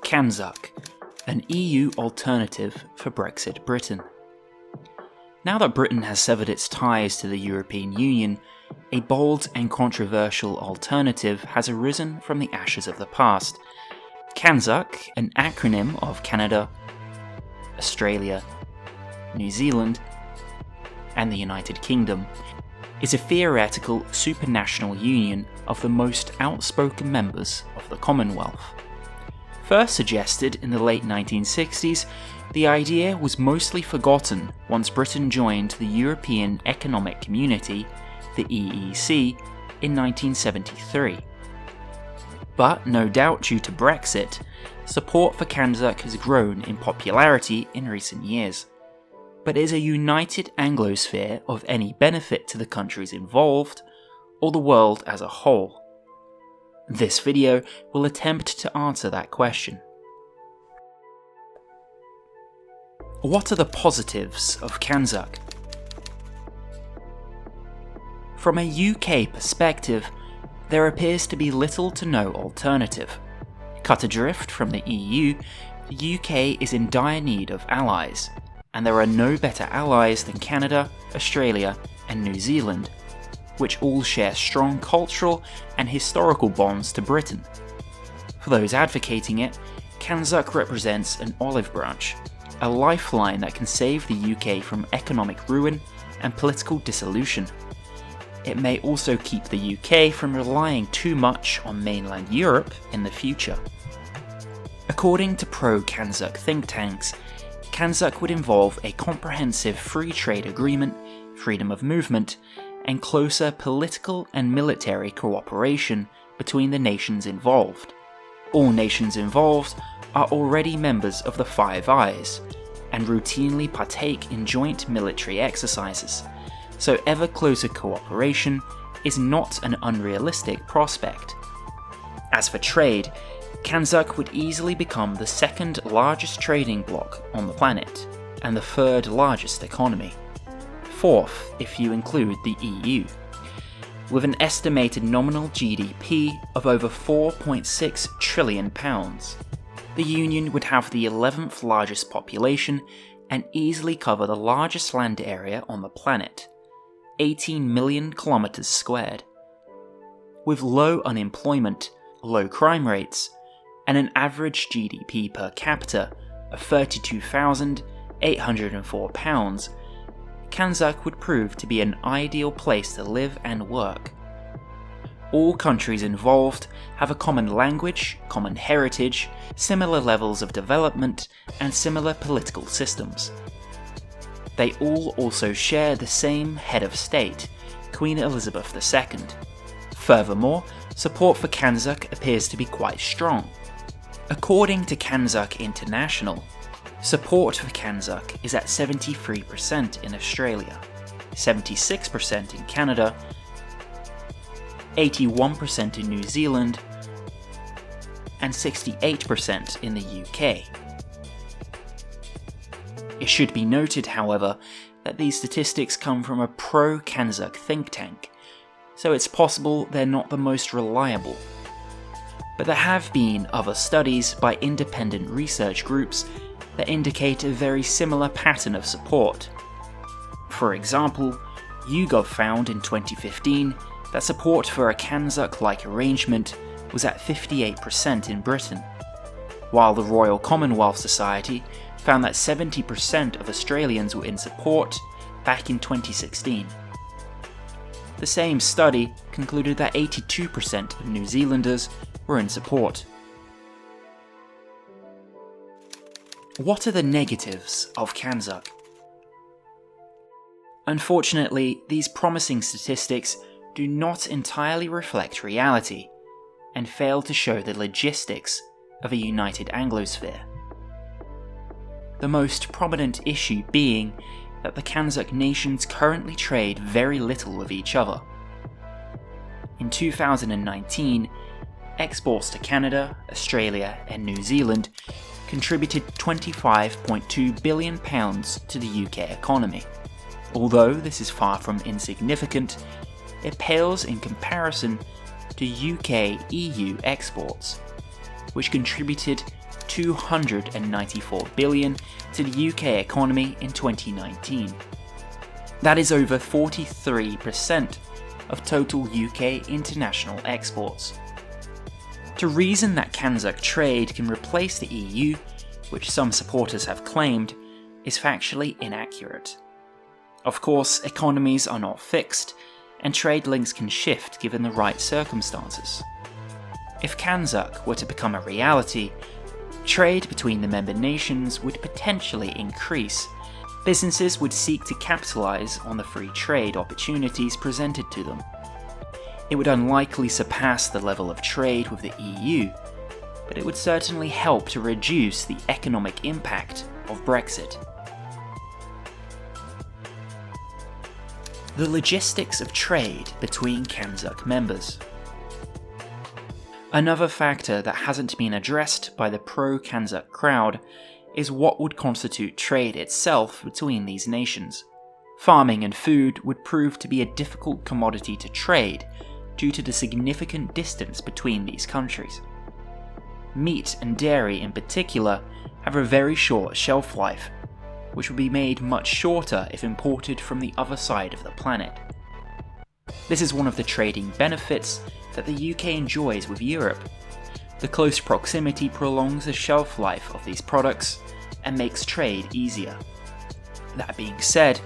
CANZUK, an EU alternative for Brexit Britain. Now that Britain has severed its ties to the European Union, a bold and controversial alternative has arisen from the ashes of the past. CANZUK, an acronym of Canada, Australia, New Zealand, and the United Kingdom, is a theoretical supranational union of the most outspoken members of the Commonwealth. First suggested in the late 1960s, the idea was mostly forgotten once Britain joined the European Economic Community, the EEC, in 1973. But no doubt due to Brexit, support for CANZUK has grown in popularity in recent years. But is a united Anglosphere of any benefit to the countries involved, or the world as a whole? This video will attempt to answer that question. What are the positives of CANZUK? From a UK perspective, there appears to be little to no alternative. Cut adrift from the EU, the UK is in dire need of allies, and there are no better allies than Canada, Australia, and New Zealand, which all share strong cultural and historical bonds to Britain. For those advocating it, CANZUK represents an olive branch, a lifeline that can save the UK from economic ruin and political dissolution. It may also keep the UK from relying too much on mainland Europe in the future. According to pro-CANZUK think tanks, CANZUK would involve a comprehensive free trade agreement, freedom of movement, and closer political and military cooperation between the nations involved. All nations involved are already members of the Five Eyes, and routinely partake in joint military exercises, so ever closer cooperation is not an unrealistic prospect. As for trade, CANZUK would easily become the second largest trading bloc on the planet, and the third largest economy. Fourth if you include the EU, with an estimated nominal GDP of over £4.6 trillion. The Union would have the 11th largest population and easily cover the largest land area on the planet, 18 million kilometers squared. With low unemployment, low crime rates, and an average GDP per capita of £32,804, CANZUK would prove to be an ideal place to live and work. All countries involved have a common language, common heritage, similar levels of development, and similar political systems. They all also share the same head of state, Queen Elizabeth II. Furthermore, support for CANZUK appears to be quite strong. According to CANZUK International, support for CANZUK is at 73% in Australia, 76% in Canada, 81% in New Zealand, and 68% in the UK. It should be noted, however, that these statistics come from a pro-CANZUK think tank, so it's possible they're not the most reliable. But there have been other studies by independent research groups that indicate a very similar pattern of support. For example, YouGov found in 2015 that support for a CANZUK-like arrangement was at 58% in Britain, while the Royal Commonwealth Society found that 70% of Australians were in support back in 2016. The same study concluded that 82% of New Zealanders were in support. What are the negatives of CANZUK? Unfortunately, these promising statistics do not entirely reflect reality, and fail to show the logistics of a united Anglosphere. The most prominent issue being that the CANZUK nations currently trade very little with each other. In 2019, exports to Canada, Australia, and New Zealand contributed £25.2 billion to the UK economy. Although this is far from insignificant, it pales in comparison to UK-EU exports, which contributed 294 billion to the UK economy in 2019. That is over 43% of total UK international exports. To reason that CANZUK trade can replace the EU, which some supporters have claimed, is factually inaccurate. Of course, economies are not fixed, and trade links can shift given the right circumstances. If CANZUK were to become a reality, trade between the member nations would potentially increase. Businesses would seek to capitalise on the free trade opportunities presented to them. It would unlikely surpass the level of trade with the EU, but it would certainly help to reduce the economic impact of Brexit. The logistics of trade between CANZUK members. Another factor that hasn't been addressed by the pro-CANZUK crowd is what would constitute trade itself between these nations. Farming and food would prove to be a difficult commodity to trade due to the significant distance between these countries. Meat and dairy in particular have a very short shelf life, which would be made much shorter if imported from the other side of the planet. This is one of the trading benefits that the UK enjoys with Europe. The close proximity prolongs the shelf life of these products and makes trade easier. That being said,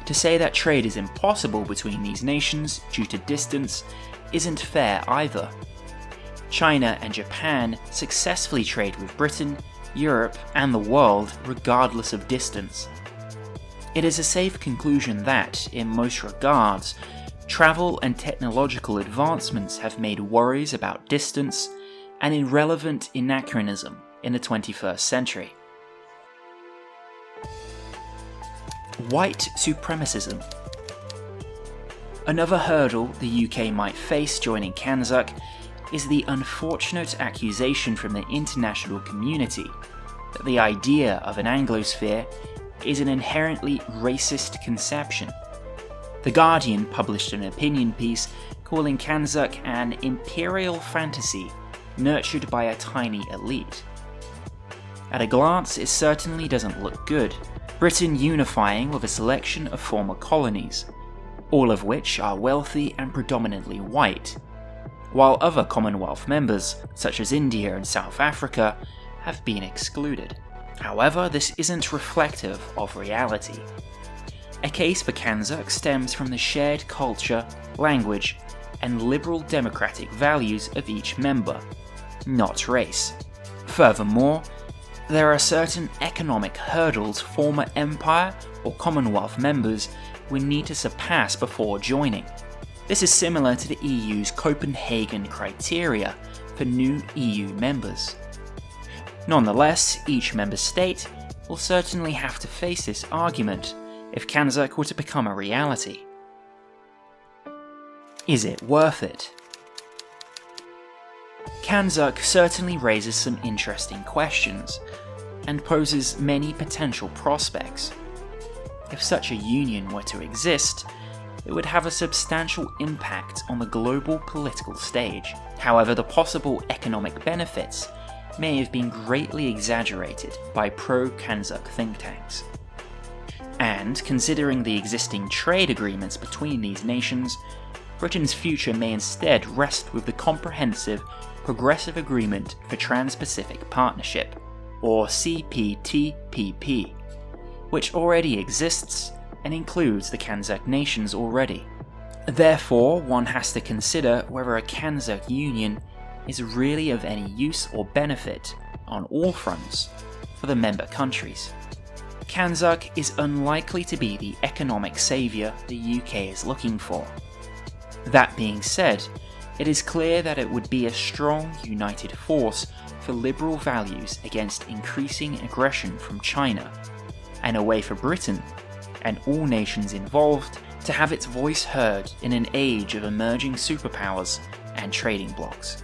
to say that trade is impossible between these nations due to distance isn't fair either. China and Japan successfully trade with Britain, Europe, and the world regardless of distance. It is a safe conclusion that, in most regards, travel and technological advancements have made worries about distance an irrelevant anachronism in the 21st century. White supremacism. Another hurdle the UK might face joining CANZUK is the unfortunate accusation from the international community that the idea of an Anglosphere is an inherently racist conception. The Guardian published an opinion piece calling CANZUK an imperial fantasy nurtured by a tiny elite. At a glance, it certainly doesn't look good. Britain unifying with a selection of former colonies, all of which are wealthy and predominantly white, while other Commonwealth members, such as India and South Africa, have been excluded. However, this isn't reflective of reality. A case for CANZUK stems from the shared culture, language, and liberal democratic values of each member, not race. Furthermore, there are certain economic hurdles former Empire or Commonwealth members will need to surpass before joining. This is similar to the EU's Copenhagen criteria for new EU members. Nonetheless, each member state will certainly have to face this argument if CANZUK were to become a reality. Is it worth it? CANZUK certainly raises some interesting questions and poses many potential prospects. If such a union were to exist, it would have a substantial impact on the global political stage. However, the possible economic benefits may have been greatly exaggerated by pro-CANZUK think tanks. And, considering the existing trade agreements between these nations, Britain's future may instead rest with the Comprehensive Progressive Agreement for Trans-Pacific Partnership, or CPTPP, which already exists and includes the CANZUK nations already. Therefore, one has to consider whether a CANZUK union is really of any use or benefit on all fronts for the member countries. CANZUK is unlikely to be the economic saviour the UK is looking for. That being said, it is clear that it would be a strong, united force for liberal values against increasing aggression from China, and a way for Britain, and all nations involved, to have its voice heard in an age of emerging superpowers and trading blocs.